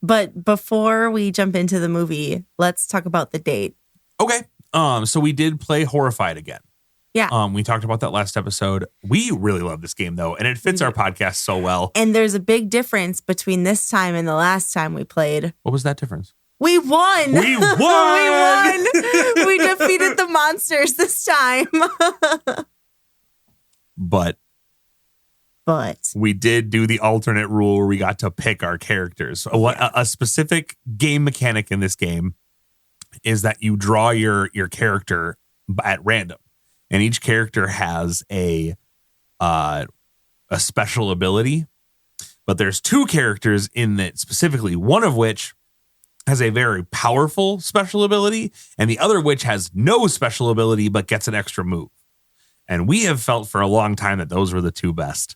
But before we jump into the movie, let's talk about the date. Okay. So we did play Horrified again. Yeah. We talked about that last episode. We really love this game, though, and it fits our podcast so well. And there's a big difference between this time and the last time we played. What was that difference? We won. We won. We won. We defeated the monsters this time. But we did do the alternate rule where we got to pick our characters. A specific game mechanic in this game is that you draw your character at random, and each character has a special ability. But there's two characters in it specifically, one of which has a very powerful special ability, and the other which has no special ability but gets an extra move. And we have felt for a long time that those were the two best.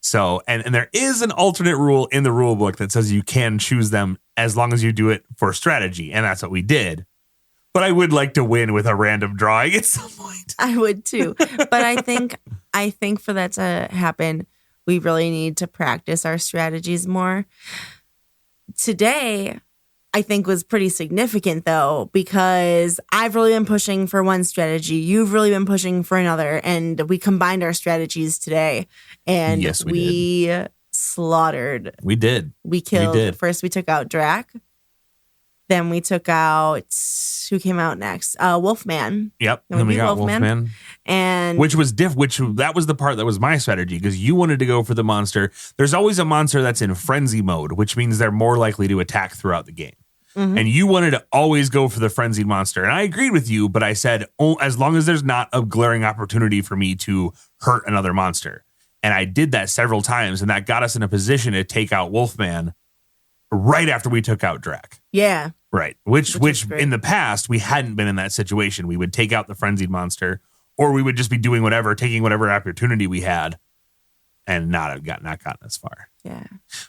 So, and there is an alternate rule in the rule book that says you can choose them as long as you do it for strategy. And that's what we did. But I would like to win with a random drawing at some point. I would too. But I think for that to happen, we really need to practice our strategies more. Today, I think was pretty significant though, because I've really been pushing for one strategy. You've really been pushing for another. And we combined our strategies today. And yes, we slaughtered. We did. We killed. First, we took out Drac. Then we took out, who came out next? Wolfman. Yep. Then we got Wolfman. And which was that was the part that was my strategy, because you wanted to go for the monster. There's always a monster that's in frenzy mode, which means they're more likely to attack throughout the game. Mm-hmm. And you wanted to always go for the frenzied monster. And I agreed with you, but I said, as long as there's not a glaring opportunity for me to hurt another monster. And I did that several times, and that got us in a position to take out Wolfman right after we took out Drac. Yeah. Right. Which in the past, we hadn't been in that situation. We would take out the frenzied monster, or we would just be doing whatever, taking whatever opportunity we had, and not gotten as far. Yeah.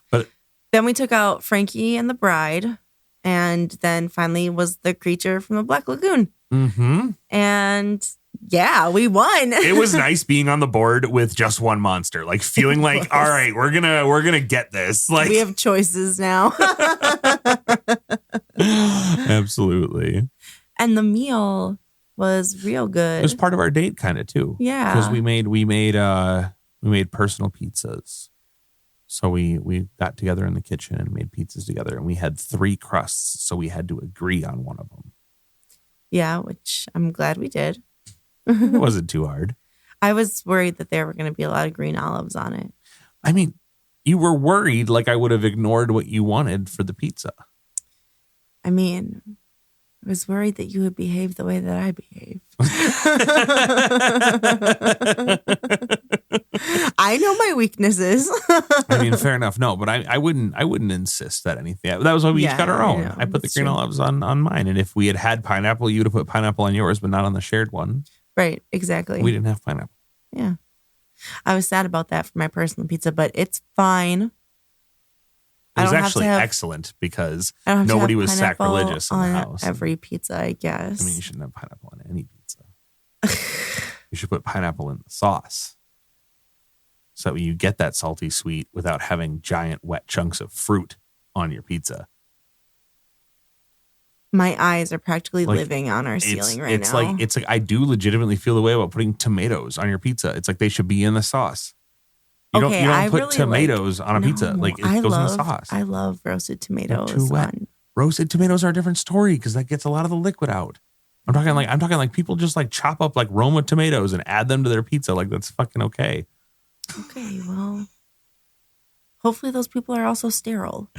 But then we took out Frankie and the bride, and then finally was the creature from the Black Lagoon. Mm-hmm. And yeah, we won. It was nice being on the board with just one monster, like feeling like, all right, we're gonna get this. Like, we have choices now. Absolutely. And the meal was real good. It was part of our date, kind of too. Yeah, because we made personal pizzas. So we got together in the kitchen and made pizzas together, and we had 3 crusts, so we had to agree on one of them. Yeah, which I'm glad we did. It wasn't too hard. I was worried that there were going to be a lot of green olives on it. I mean, you were worried like I would have ignored what you wanted for the pizza. I mean, I was worried that you would behave the way that I behave. I know my weaknesses. I mean, fair enough. No, but I wouldn't insist that anything. That was why we each got our own. I put the green olives on mine. And if we had pineapple, you would have put pineapple on yours, but not on the shared one. Right, exactly. We didn't have pineapple. Yeah. I was sad about that for my personal pizza, but it's fine. It was actually excellent because nobody was sacrilegious in the house. Every pizza, I guess. I mean, you shouldn't have pineapple on any pizza. You should put pineapple in the sauce, so you get that salty sweet without having giant wet chunks of fruit on your pizza. My eyes are practically living on our ceiling right now. It's like I do legitimately feel the way about putting tomatoes on your pizza. It's like they should be in the sauce. You don't put really tomatoes on a pizza. Like it goes in the sauce. I love roasted tomatoes. Too wet. Roasted tomatoes are a different story because that gets a lot of the liquid out. I'm talking like people just like chop up like Roma tomatoes and add them to their pizza. Like that's fucking okay. Okay, well, hopefully those people are also sterile.